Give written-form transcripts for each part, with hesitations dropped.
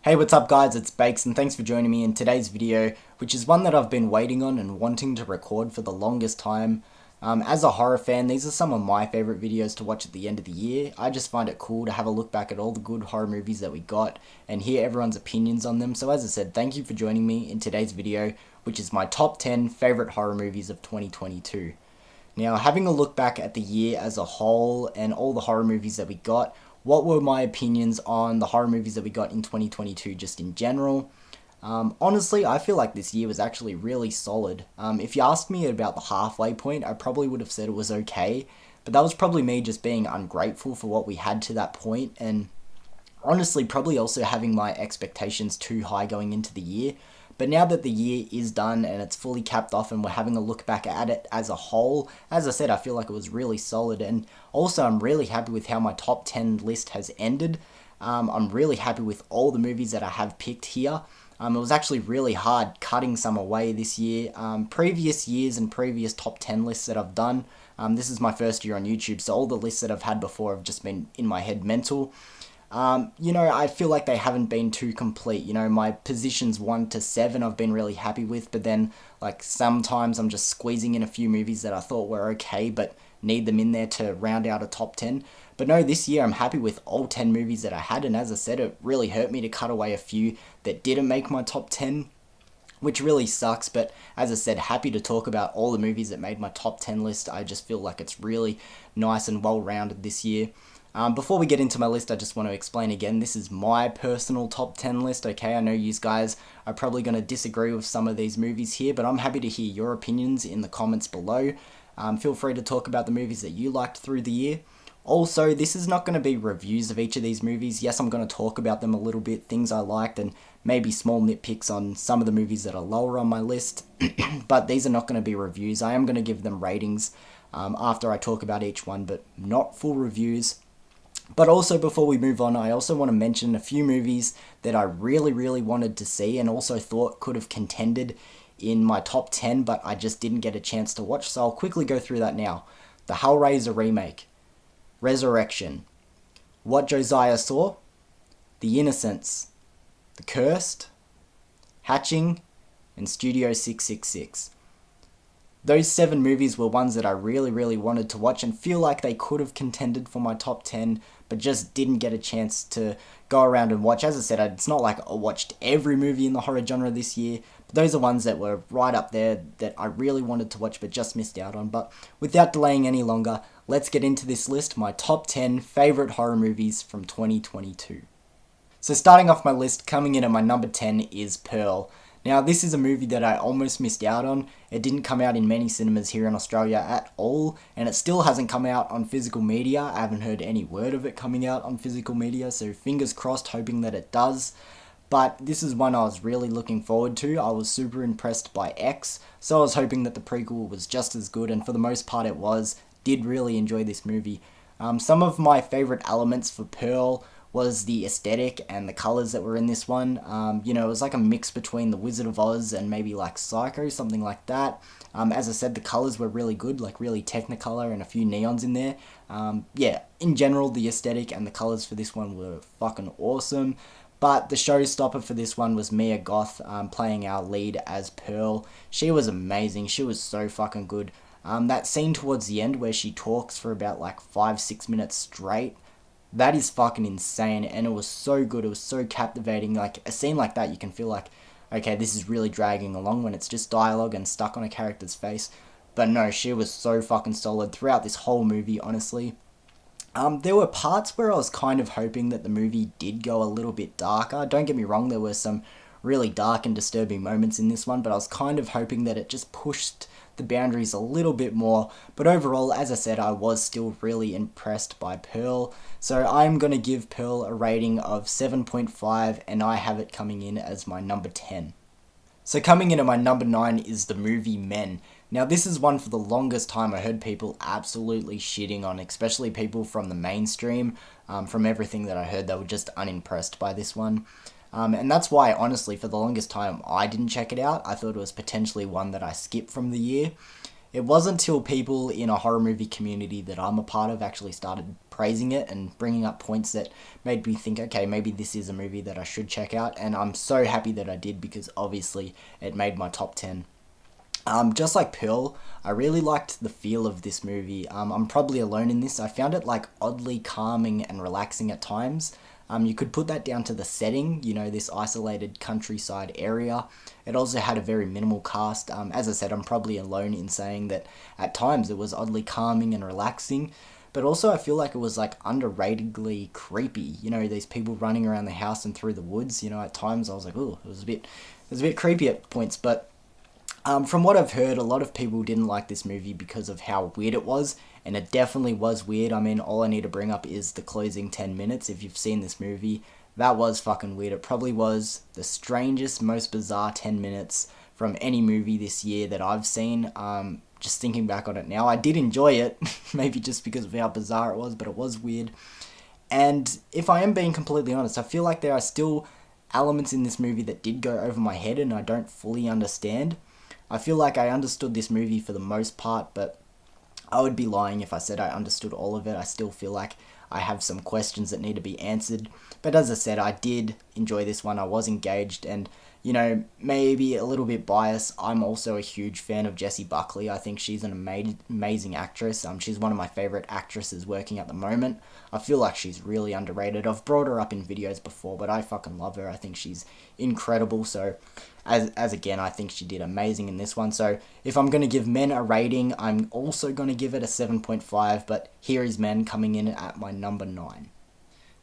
Hey, what's up guys, it's Bakes and thanks for joining me in today's video, which is one that I've been waiting on and wanting to record for the longest time. As a horror fan, these are some of my favourite videos to watch at the end of the year. I just find it cool to have a look back at all the good horror movies that we got and hear everyone's opinions on them. So as I said, thank you for joining me in today's video, which is my top 10 favourite horror movies of 2022. Now, having a look back at the year as a whole and all the horror movies that we got, what were my opinions on the horror movies that we got in 2022 just in general? Honestly, I feel like this year was actually really solid. If you asked me about the halfway point, I probably would have said it was okay, but that was probably me just being ungrateful for what we had to that point, and honestly probably also having my expectations too high going into the year. But now that the year is done and it's fully capped off and we're having a look back at it as a whole, as I said, I feel like it was really solid. And also I'm really happy with how my top 10 list has ended. I'm really happy with all the movies that I have picked here. It was actually really hard cutting some away this year. Previous years and previous top 10 lists that I've done, this is my first year on YouTube, so all the lists that I've had before have just been in my head mental. I feel like they haven't been too complete. My positions 1 to 7 I've been really happy with, but then like sometimes I'm just squeezing in a few movies that I thought were okay but need them in there to round out a top 10. But no, this year I'm happy with all 10 movies that I had, and as I said, it really hurt me to cut away a few that didn't make my top 10, which really sucks. But as I said, happy to talk about all the movies that made my top 10 list. I just feel like it's really nice and well rounded this year. Before we get into my list, I just want to explain again, this is my personal top 10 list, okay? I know you guys are probably going to disagree with some of these movies here, but I'm happy to hear your opinions in the comments below. Feel free to talk about the movies that you liked through the year. Also, this is not going to be reviews of each of these movies. Yes, I'm going to talk about them a little bit, things I liked, and maybe small nitpicks on some of the movies that are lower on my list, but these are not going to be reviews. I am going to give them ratings after I talk about each one, but not full reviews. But also, before we move on, I also want to mention a few movies that I really wanted to see and also thought could have contended in my top 10, but I just didn't get a chance to watch, so I'll quickly go through that now. The Hellraiser remake, Resurrection, What Josiah Saw, The Innocents, The Cursed, Hatching, and Studio 666. Those 7 movies were ones that I really wanted to watch and feel like they could have contended for my top 10, but just didn't get a chance to go around and watch. As I said, it's not like I watched every movie in the horror genre this year, but those are ones that were right up there that I really wanted to watch but just missed out on. But without delaying any longer, let's get into this list, my top 10 favourite horror movies from 2022. So starting off my list, coming in at my number 10 is Pearl. Now, this is a movie that I almost missed out on. It didn't come out in many cinemas here in Australia at all, and it still hasn't come out on physical media. I haven't heard any word of it coming out on physical media, so fingers crossed, hoping that it does. But this is one I was really looking forward to. I was super impressed by X, so I was hoping that the prequel was just as good, and for the most part it was. Did really enjoy this movie. Some of my favourite elements for Pearl was the aesthetic and the colours that were in this one. It was like a mix between The Wizard of Oz and maybe like Psycho, something like that. As I said, the colours were really good, like really Technicolor and a few neons in there. In general, the aesthetic and the colours for this one were fucking awesome. But the showstopper for this one was Mia Goth playing our lead as Pearl. She was amazing. She was so fucking good. That scene towards the end where she talks for about like 5-6 minutes straight, that is fucking insane, and it was so good. It was so captivating. Like a scene like that, you can feel like, okay, this is really dragging along when it's just dialogue and stuck on a character's face. But no, she was so fucking solid throughout this whole movie, honestly. There were parts where I was kind of hoping that the movie did go a little bit darker. Don't get me wrong, there were some really dark and disturbing moments in this one, but I was kind of hoping that it just pushed the boundaries a little bit more. But overall, as I said, I was still really impressed by Pearl. So I'm going to give Pearl a rating of 7.5, and I have it coming in as my number 10. So coming in at my number 9 is the movie Men. Now this is one for the longest time I heard people absolutely shitting on, especially people from the mainstream. From everything that I heard, they were just unimpressed by this one. And that's why, honestly, for the longest time, I didn't check it out. I thought it was potentially one that I skipped from the year. It wasn't until people in a horror movie community that I'm a part of actually started praising it and bringing up points that made me think, okay, maybe this is a movie that I should check out, and I'm so happy that I did because obviously it made my top 10. Just like Pearl, I really liked the feel of this movie. I'm probably alone in this. I found it like oddly calming and relaxing at times. You could put that down to the setting, this isolated countryside area. It also had a very minimal cast. As I said, I'm probably alone in saying that at times it was oddly calming and relaxing. But also I feel like it was like underratedly creepy. These people running around the house and through the woods. At times I was like, oh, it was a bit creepy at points, but from what I've heard, a lot of people didn't like this movie because of how weird it was, and it definitely was weird. I mean, all I need to bring up is the closing 10 minutes. If you've seen this movie, that was fucking weird. It probably was the strangest, most bizarre 10 minutes from any movie this year that I've seen. Just thinking back on it now, I did enjoy it, maybe just because of how bizarre it was, but it was weird. And if I am being completely honest, I feel like there are still elements in this movie that did go over my head and I don't fully understand. I feel like I understood this movie for the most part, but I would be lying if I said I understood all of it. I still feel like I have some questions that need to be answered. But as I said, I did enjoy this one. I was engaged and, maybe a little bit biased. I'm also a huge fan of Jessie Buckley. I think she's an amazing actress. She's one of my favorite actresses working at the moment. I feel like she's really underrated. I've brought her up in videos before, but I fucking love her. I think she's incredible. So, as again, I think she did amazing in this one. So, if I'm going to give Men a rating, I'm also going to give it a 7.5, but here is Men coming in at my number 9.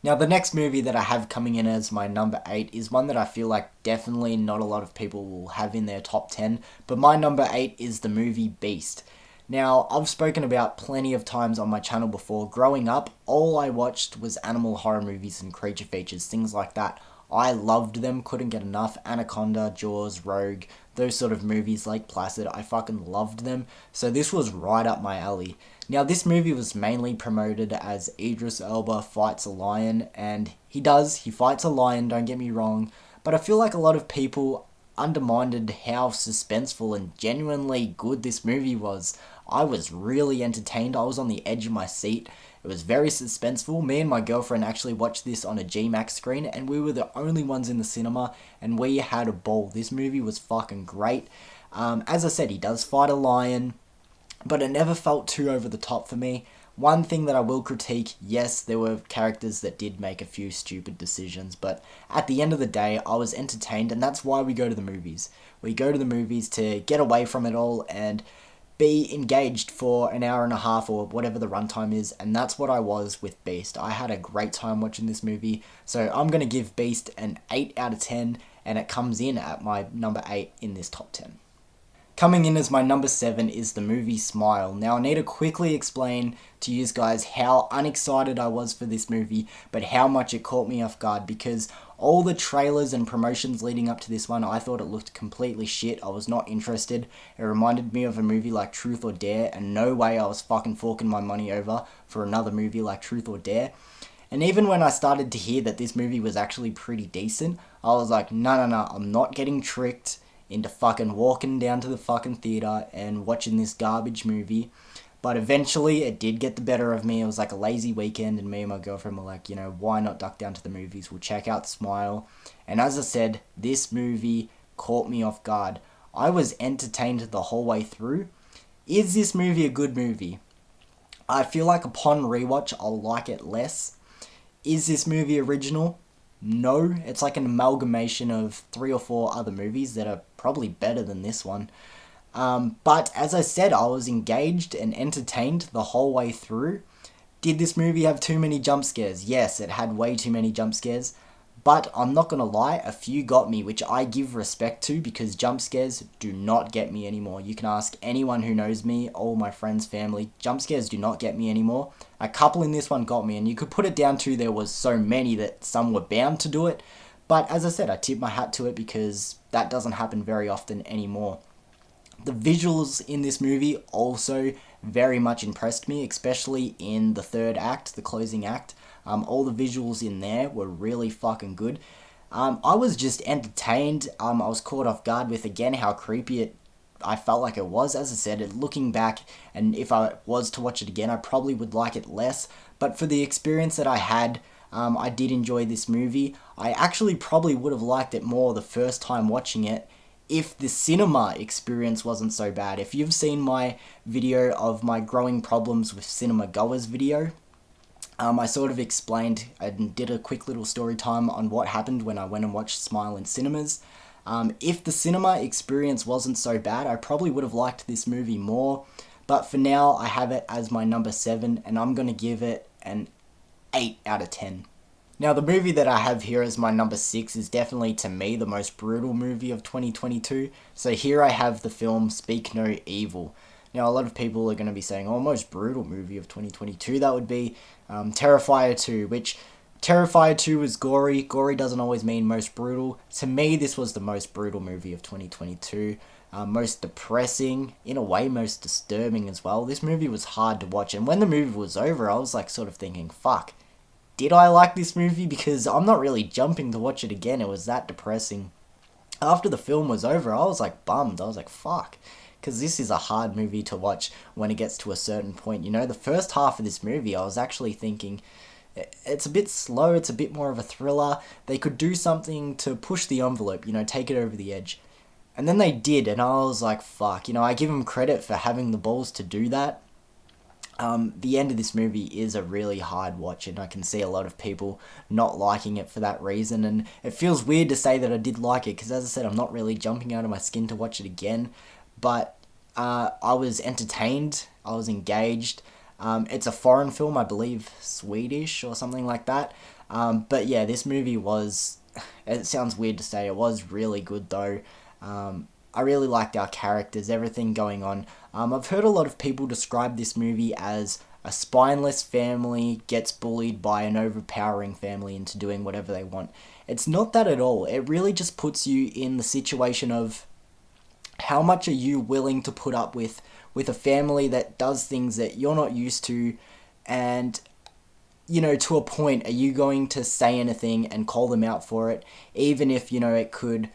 Now, the next movie that I have coming in as my number 8 is one that I feel like definitely not a lot of people will have in their top 10, but my number 8 is the movie Beast. Now, I've spoken about plenty of times on my channel before. Growing up, all I watched was animal horror movies and creature features, things like that. I loved them, couldn't get enough. Anaconda, Jaws, Rogue, those sort of movies, Lake Placid, I fucking loved them. So this was right up my alley. Now, this movie was mainly promoted as Idris Elba fights a lion, and he fights a lion, don't get me wrong, but I feel like a lot of people undermined how suspenseful and genuinely good this movie was. I was really entertained. I was on the edge of my seat. It was very suspenseful. Me and my girlfriend actually watched this on a GMAX screen, and we were the only ones in the cinema, and we had a ball. This movie was fucking great. As I said, he does fight a lion, but it never felt too over the top for me. One thing that I will critique, yes, there were characters that did make a few stupid decisions, but at the end of the day, I was entertained, and that's why we go to the movies. We go to the movies to get away from it all and be engaged for an hour and a half or whatever the runtime is, and that's what I was with Beast. I had a great time watching this movie, so I'm going to give Beast an 8 out of 10, and it comes in at my number 8 in this top 10. Coming in as my number 7 is the movie Smile. Now, I need to quickly explain to you guys how unexcited I was for this movie, but how much it caught me off guard, because all the trailers and promotions leading up to this one, I thought it looked completely shit. I was not interested. It reminded me of a movie like Truth or Dare, and no way I was fucking forking my money over for another movie like Truth or Dare. And even when I started to hear that this movie was actually pretty decent, I was like, no, I'm not getting tricked into fucking walking down to the fucking theater and watching this garbage movie. But eventually it did get the better of me. It was like a lazy weekend, and me and my girlfriend were like, why not duck down to the movies? We'll check out Smile. And as I said, this movie caught me off guard. I was entertained the whole way through. Is this movie a good movie? I feel like upon rewatch, I'll like it less. Is this movie original? No, it's like an amalgamation of 3 or 4 other movies that are probably better than this one. But as I said, I was engaged and entertained the whole way through. Did this movie have too many jump scares? Yes, it had way too many jump scares. But I'm not going to lie, a few got me, which I give respect to, because jump scares do not get me anymore. You can ask anyone who knows me, all my friends, family, jump scares do not get me anymore. A couple in this one got me, and you could put it down to there was so many that some were bound to do it. But as I said, I tip my hat to it because that doesn't happen very often anymore. The visuals in this movie also very much impressed me, especially in the third act, the closing act. All the visuals in there were really fucking good. I was just entertained. I was caught off guard with, again, how creepy it I felt like it was. As I said, looking back, and if I was to watch it again, I probably would like it less. But for the experience that I had, I did enjoy this movie. I actually probably would have liked it more the first time watching it if the cinema experience wasn't so bad. If you've seen my video of my growing problems with cinema goers video, I sort of explained and did a quick little story time on what happened when I went and watched Smile in cinemas. If the cinema experience wasn't so bad, I probably would have liked this movie more. But for now, I have it as my number 7, and I'm going to give it an 8 out of 10. Now, the movie that I have here as my number 6 is definitely, to me, the most brutal movie of 2022. So here I have the film Speak No Evil. Now, a lot of people are going to be saying, oh, most brutal movie of 2022, that would be Terrifier 2, which Terrifier 2 is gory. Gory doesn't always mean most brutal. To me, this was the most brutal movie of 2022. Most depressing, in a way most disturbing as well. This movie was hard to watch, and when the movie was over, I was like sort of thinking, fuck, did I like this movie? Because I'm not really jumping to watch it again. It was that depressing. After the film was over, I was like bummed. I was like, fuck. Because this is a hard movie to watch when it gets to a certain point. You know, the first half of this movie, I was actually thinking, it's a bit slow, it's a bit more of a thriller. They could do something to push the envelope, you know, take it over the edge. And then they did, and I was like, fuck. You know, I give them credit for having the balls to do that. The end of this movie is a really hard watch, and I can see a lot of people not liking it for that reason, and it feels weird to say that I did like it, because as I said, I'm not really jumping out of my skin to watch it again, but I was entertained, I was engaged. It's a foreign film, I believe Swedish or something like that, but yeah, this movie was, it sounds weird to say, it was really good though. I really liked our characters, everything going on. I've heard a lot of people describe this movie as a spineless family gets bullied by an overpowering family into doing whatever they want. It's not that at all. It really just puts you in the situation of how much are you willing to put up with a family that does things that you're not used to, and you know, to a point, are you going to say anything and call them out for it, even if, you know, it could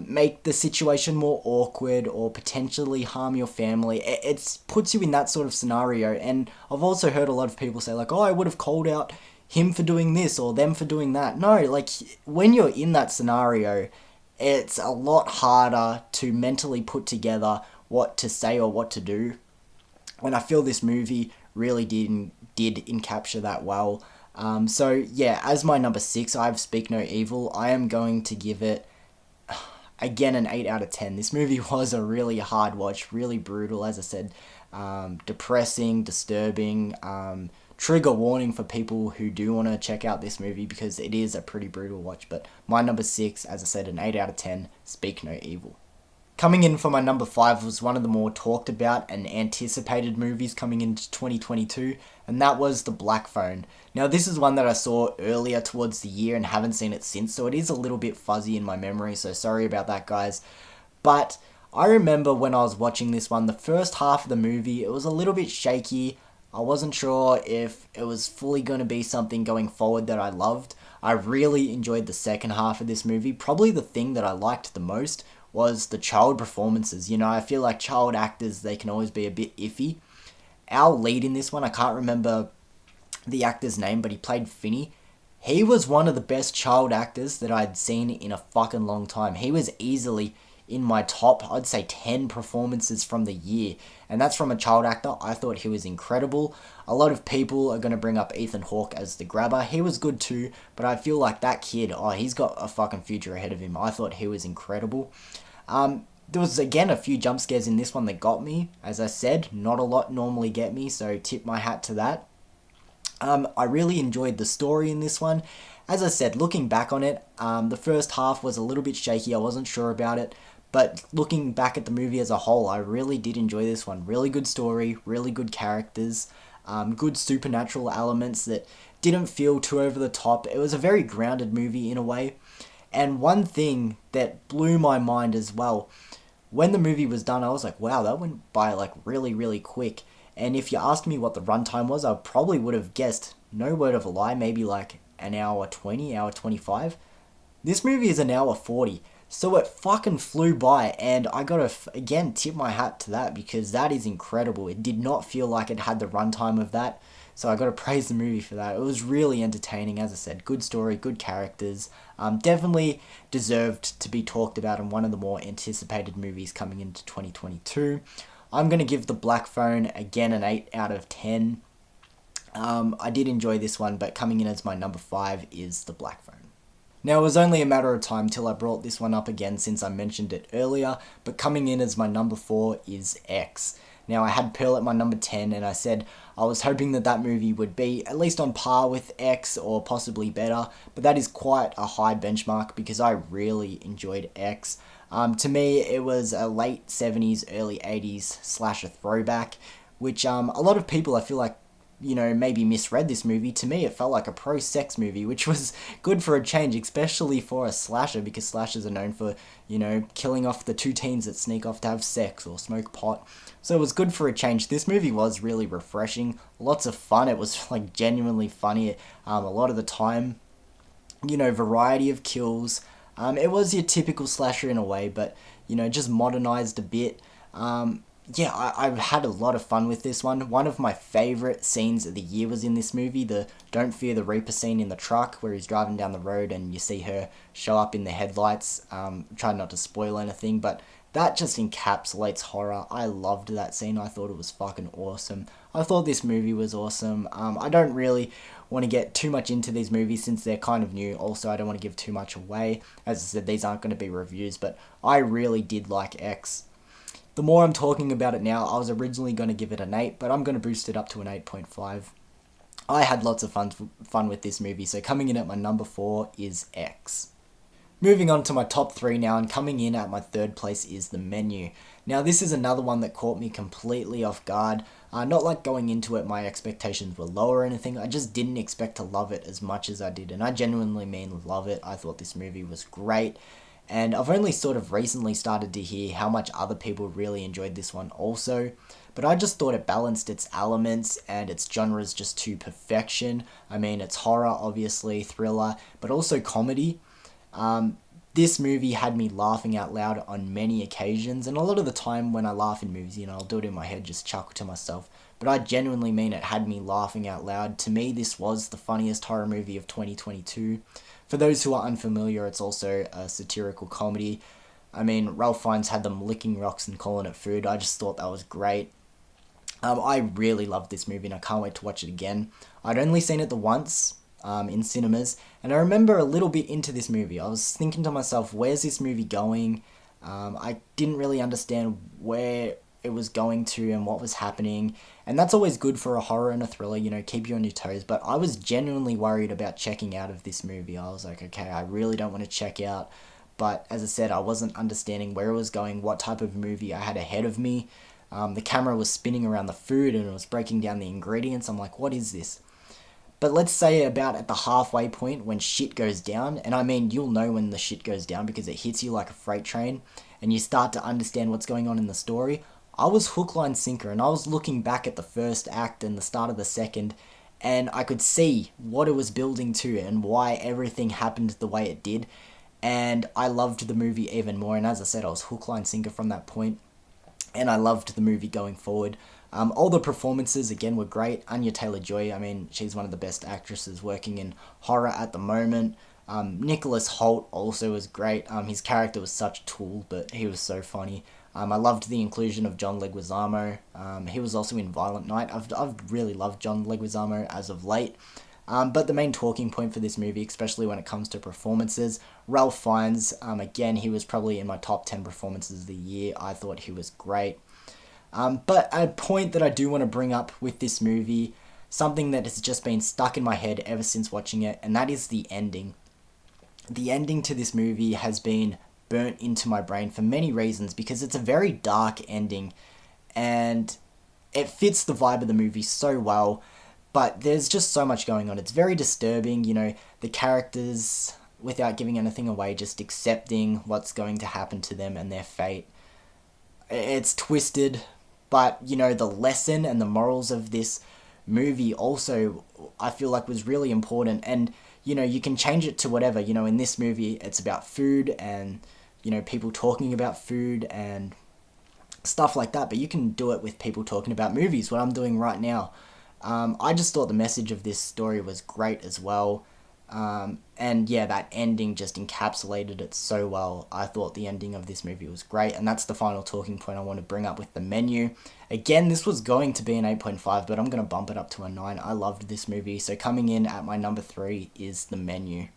make the situation more awkward or potentially harm your family. It puts you in that sort of scenario. And I've also heard a lot of people say like, oh, I would have called out him for doing this or them for doing that. No, like when you're in that scenario, it's a lot harder to mentally put together what to say or what to do. And I feel this movie really did encapture that well. So yeah, as my number 6, I have Speak No Evil. I am going to give it, again, an 8 out of 10. This movie was a really hard watch, really brutal, as I said, depressing, disturbing, trigger warning for people who do want to check out this movie, because it is a pretty brutal watch. But my number 6, as I said, an 8 out of 10, Speak No Evil. Coming in for my number 5 was one of the more talked about and anticipated movies coming into 2022, and that was The Black Phone. Now, this is one that I saw earlier towards the year and haven't seen it since, so it is a little bit fuzzy in my memory, so sorry about that, guys. But I remember when I was watching this one, the first half of the movie, it was a little bit shaky. I wasn't sure if it was fully going to be something going forward that I loved. I really enjoyed the second half of this movie. Probably the thing that I liked the most was the child performances. You know, I feel like child actors, they can always be a bit iffy. Our lead in this one, I can't remember the actor's name, but he played Finney. He was one of the best child actors that I'd seen in a fucking long time. He was easily in my top, I'd say 10 performances from the year. And that's from a child actor. I thought he was incredible. A lot of people are going to bring up Ethan Hawke as the grabber. He was good too, but I feel like that kid, oh, he's got a fucking future ahead of him. I thought he was incredible. There was, again, a few jump scares in this one that got me. As I said, not a lot normally get me, so tip my hat to that. I really enjoyed the story in this one. As I said, looking back on it, the first half was a little bit shaky. I wasn't sure about it. But looking back at the movie as a whole, I really did enjoy this one. Really good story, really good characters, good supernatural elements that didn't feel too over the top. It was a very grounded movie in a way. And one thing that blew my mind as well, when the movie was done, I was like, wow, that went by like really, really quick. And if you asked me what the runtime was, I probably would have guessed, no word of a lie, maybe like an hour 20, hour 25. This movie is an hour 40. So it fucking flew by, and I gotta again tip my hat to that because that is incredible. It did not feel like it had the runtime of that, so I gotta praise the movie for that. It was really entertaining, as I said. Good story, good characters. Definitely deserved to be talked about in one of the more anticipated movies coming into 2022. I'm gonna give The Black Phone again an 8 out of 10. I did enjoy this one, but coming in as my number 5 is The Black Phone. Now, it was only a matter of time till I brought this one up again since I mentioned it earlier, but coming in as my number 4 is X. Now, I had Pearl at my number 10, and I said I was hoping that that movie would be at least on par with X or possibly better, but that is quite a high benchmark because I really enjoyed X. To me, it was a late 70s, early 80s slasher throwback, which a lot of people I feel like maybe misread this movie. To me, it felt like a pro-sex movie, which was good for a change, especially for a slasher, because slashers are known for, killing off the two teens that sneak off to have sex or smoke pot. So it was good for a change. This movie was really refreshing, lots of fun. It was, like, genuinely funny a lot of the time. Variety of kills. It was your typical slasher in a way, but, just modernized a bit. Yeah, I've had a lot of fun with this one. One of my favourite scenes of the year was in this movie, the Don't Fear the Reaper scene in the truck, where he's driving down the road and you see her show up in the headlights. Trying not to spoil anything, but that just encapsulates horror. I loved that scene. I thought it was fucking awesome. I thought this movie was awesome. I don't really want to get too much into these movies since they're kind of new. Also, I don't want to give too much away. As I said, these aren't going to be reviews, but I really did like X. The more I'm talking about it now, I was originally going to give it an 8, but I'm going to boost it up to an 8.5. I had lots of fun with this movie, so coming in at my number 4 is X. Moving on to my top 3 now, and coming in at my third place is The Menu. Now, this is another one that caught me completely off guard. Not like going into it, my expectations were low or anything. I just didn't expect to love it as much as I did, and I genuinely mean love it. I thought this movie was great. And I've only sort of recently started to hear how much other people really enjoyed this one also. But I just thought it balanced its elements and its genres just to perfection. I mean, it's horror, obviously, thriller, but also comedy. This movie had me laughing out loud on many occasions. And a lot of the time when I laugh in movies, I'll do it in my head, just chuckle to myself. But I genuinely mean it had me laughing out loud. To me, this was the funniest horror movie of 2022. For those who are unfamiliar, it's also a satirical comedy. I mean, Ralph Fiennes had them licking rocks and calling it food. I just thought that was great. I really loved this movie and I can't wait to watch it again. I'd only seen it the once in cinemas, and I remember a little bit into this movie. I was thinking to myself, where's this movie going? I didn't really understand where it was going to and what was happening, and that's always good for a horror and a thriller, keep you on your toes. But I was genuinely worried about checking out of this movie. I was like, okay, I really don't want to check out, but as I said, I wasn't understanding where it was going, what type of movie I had ahead of me. The camera was spinning around the food and it was breaking down the ingredients. I'm like, what is this? But let's say about at the halfway point when shit goes down, and I mean, you'll know when the shit goes down because it hits you like a freight train and you start to understand what's going on in the story. I was hook, line, sinker, and I was looking back at the first act and the start of the second, and I could see what it was building to and why everything happened the way it did, and I loved the movie even more. And as I said, I was hook, line, sinker from that point, and I loved the movie going forward. All the performances, again, were great. Anya Taylor-Joy, I mean, she's one of the best actresses working in horror at the moment. Nicholas Hoult also was great. His character was such a tool, but he was so funny. I loved the inclusion of John Leguizamo. He was also in Violent Night. I've really loved John Leguizamo as of late. But the main talking point for this movie, especially when it comes to performances, Ralph Fiennes, again, he was probably in my top 10 performances of the year. I thought he was great. But a point that I do want to bring up with this movie, something that has just been stuck in my head ever since watching it, and that is the ending. The ending to this movie has been burnt into my brain for many reasons because it's a very dark ending and it fits the vibe of the movie so well, but there's just so much going on. It's very disturbing, the characters, without giving anything away, just accepting what's going to happen to them and their fate. It's twisted, but, the lesson and the morals of this movie also, I feel like, was really important. And, you can change it to whatever. In this movie, it's about food and people talking about food and stuff like that, but you can do it with people talking about movies, what I'm doing right now. I just thought the message of this story was great as well. And yeah, that ending just encapsulated it so well. I thought the ending of this movie was great, and that's the final talking point I want to bring up with The Menu. Again, this was going to be an 8.5, but I'm going to bump it up to a 9. I loved this movie, so coming in at my number 3 is The Menu.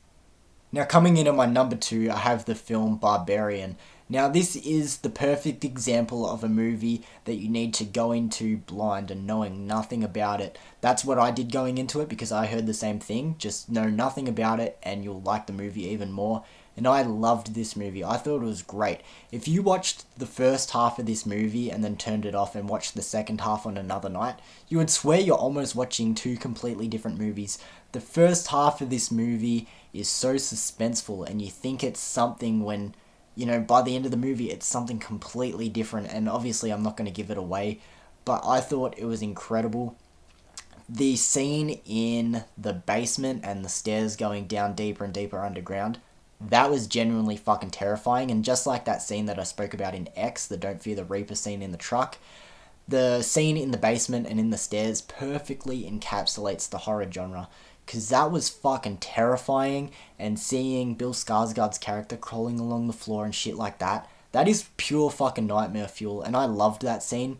Now, coming in at my number 2, I have the film Barbarian. Now, this is the perfect example of a movie that you need to go into blind and knowing nothing about it. That's what I did going into it, because I heard the same thing. Just know nothing about it and you'll like the movie even more. And I loved this movie. I thought it was great. If you watched the first half of this movie and then turned it off and watched the second half on another night, you would swear you're almost watching two completely different movies. The first half of this movie is so suspenseful, and you think it's something when, by the end of the movie, it's something completely different. And obviously, I'm not going to give it away, but I thought it was incredible. The scene in the basement and the stairs going down deeper and deeper underground, that was genuinely fucking terrifying. And just like that scene that I spoke about in X, the Don't Fear the Reaper scene in the truck, the scene in the basement and in the stairs perfectly encapsulates the horror genre. Because that was fucking terrifying, and seeing Bill Skarsgård's character crawling along the floor and shit like that, that is pure fucking nightmare fuel, and I loved that scene.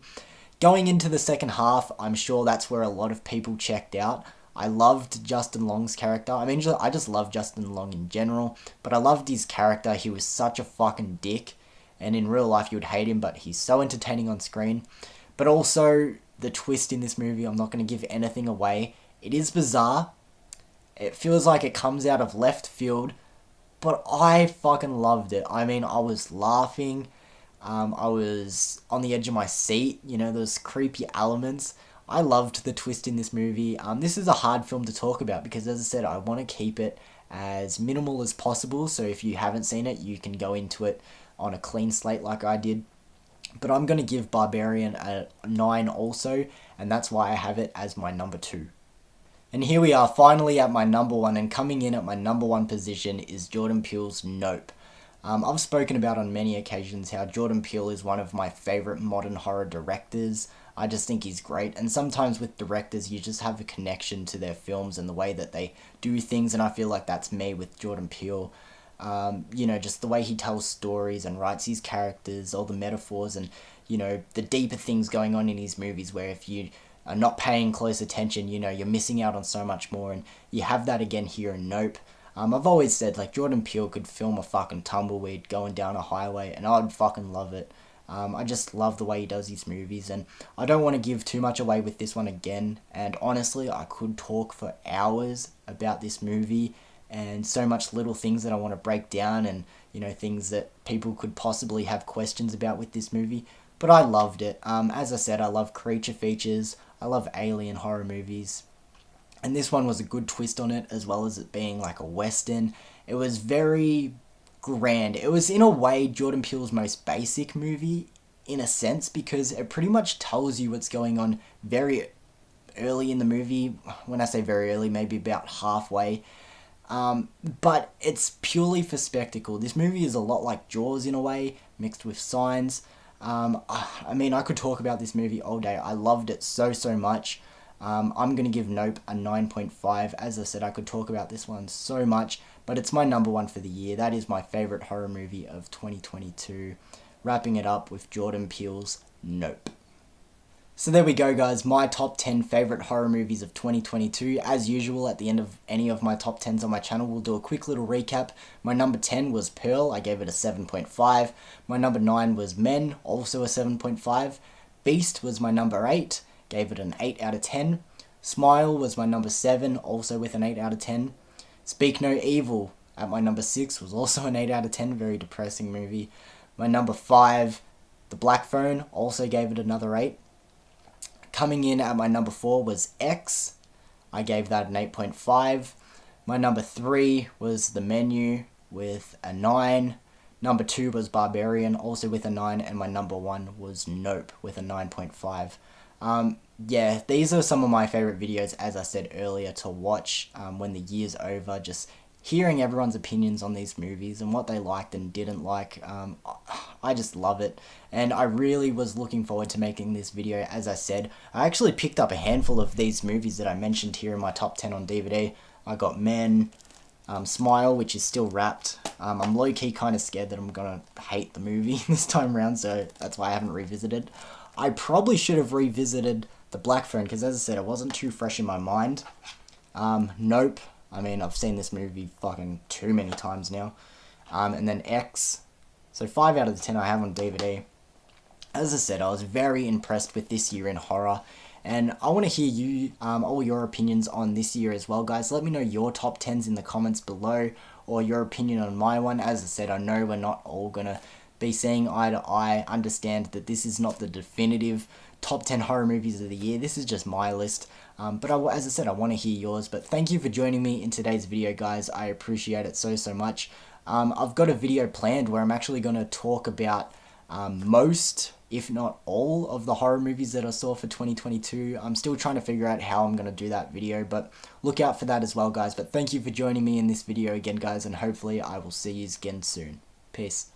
Going into the second half, I'm sure that's where a lot of people checked out. I loved Justin Long's character. I mean, I just love Justin Long in general, but I loved his character. He was such a fucking dick, and in real life you would hate him, but he's so entertaining on screen. But also, the twist in this movie, I'm not going to give anything away. It is bizarre. It feels like it comes out of left field, but I fucking loved it. I mean, I was laughing. I was on the edge of my seat. Those creepy elements. I loved the twist in this movie. This is a hard film to talk about because, as I said, I want to keep it as minimal as possible. So if you haven't seen it, you can go into it on a clean slate like I did. But I'm going to give Barbarian a 9 also, and that's why I have it as my number 2. And here we are, finally at my number 1, and coming in at my number 1 position is Jordan Peele's Nope. I've spoken about on many occasions how Jordan Peele is one of my favourite modern horror directors. I just think he's great, and sometimes with directors you just have a connection to their films and the way that they do things, and I feel like that's me with Jordan Peele. Just the way he tells stories and writes his characters, all the metaphors and, the deeper things going on in his movies, where if you are not paying close attention, you're missing out on so much more, and you have that again here in Nope. I've always said, Jordan Peele could film a fucking tumbleweed going down a highway, and I'd fucking love it. I just love the way he does his movies, and I don't want to give too much away with this one again, and honestly, I could talk for hours about this movie, and so much little things that I want to break down, and, things that people could possibly have questions about with this movie, but I loved it. As I said, I love creature features, I love alien horror movies, and this one was a good twist on it, as well as it being like a western. It was very grand. It was in a way Jordan Peele's most basic movie, in a sense, because it pretty much tells you what's going on very early in the movie. When I say very early, maybe about halfway. But it's purely for spectacle. This movie is a lot like Jaws in a way, mixed with Signs. I mean, I could talk about this movie all day. I loved it so much. I'm going to give Nope a 9.5. As I said, I could talk about this one so much, but it's my number 1 for the year. That is my favourite horror movie of 2022. Wrapping it up with Jordan Peele's Nope. So there we go, guys, my top 10 favourite horror movies of 2022. As usual, at the end of any of my top 10s on my channel, we'll do a quick little recap. My number 10 was Pearl, I gave it a 7.5. My number 9 was Men, also a 7.5. Beast was my number 8, gave it an 8 out of 10. Smile was my number 7, also with an 8 out of 10. Speak No Evil at my number 6 was also an 8 out of 10, very depressing movie. My number 5, The Black Phone, also gave it another 8. Coming in at my number 4 was X. I gave that an 8.5. My number 3 was The Menu with a 9. Number 2 was Barbarian, also with a 9. And my number 1 was Nope with a 9.5. Yeah, these are some of my favourite videos, as I said earlier, to watch when the year's over. Just hearing everyone's opinions on these movies and what they liked and didn't like. I just love it, and I really was looking forward to making this video. As I said, I actually picked up a handful of these movies that I mentioned here in my top 10 on DVD. I got Men, Smile, which is still wrapped. I'm low-key kind of scared that I'm gonna hate the movie this time around, so that's why I haven't revisited. I probably should have revisited The Black Phone, because as I said, it wasn't too fresh in my mind. Nope. I mean, I've seen this movie fucking too many times now. And then X. So 5 out of the 10 I have on DVD. As I said, I was very impressed with this year in horror. And I want to hear you, all your opinions on this year as well, guys. Let me know your top 10s in the comments below, or your opinion on my one. As I said, I know we're not all going to be seeing eye to eye. Understand that this is not the definitive top 10 horror movies of the year. This is just my list. But as I said, I want to hear yours. But thank you for joining me in today's video, guys. I appreciate it so much. I've got a video planned where I'm actually going to talk about most, if not all, of the horror movies that I saw for 2022. I'm still trying to figure out how I'm going to do that video, but look out for that as well, guys. But thank you for joining me in this video again, guys, and hopefully I will see you again soon. Peace.